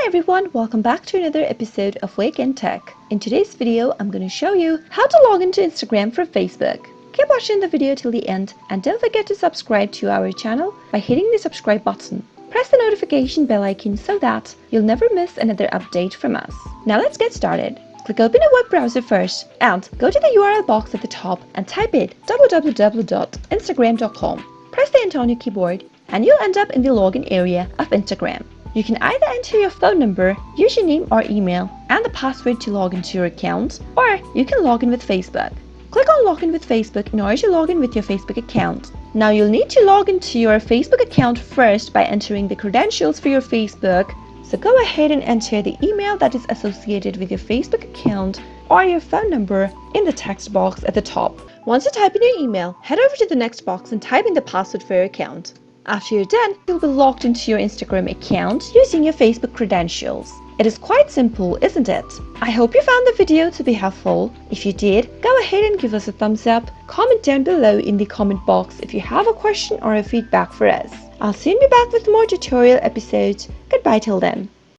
Hi everyone, welcome back to another episode of Wake&Tech. In today's video, I'm going to show you how to log into Instagram from Facebook. Keep watching the video till the end and don't forget to subscribe to our channel by hitting the subscribe button. Press the notification bell icon so that you'll never miss another update from us. Now let's get started. Click open a web browser first and go to the URL box at the top and type in www.instagram.com. Press the enter on your keyboard and you'll end up in the login area of Instagram. You can either enter your phone number, username or email, and the password to log into your account, or you can log in with Facebook. Click on Login with Facebook in order to log in with your Facebook account. Now you'll need to log into your Facebook account first by entering the credentials for your Facebook. So go ahead and enter the email that is associated with your Facebook account or your phone number in the text box at the top. Once you type in your email, head over to the next box and type in the password for your account. After you're done, you'll be logged into your Instagram account using your Facebook credentials. It is quite simple, isn't it? I hope you found the video to be helpful. If you did, go ahead and give us a thumbs up. Comment down below in the comment box if you have a question or a feedback for us. I'll soon be back with more tutorial episodes. Goodbye till then.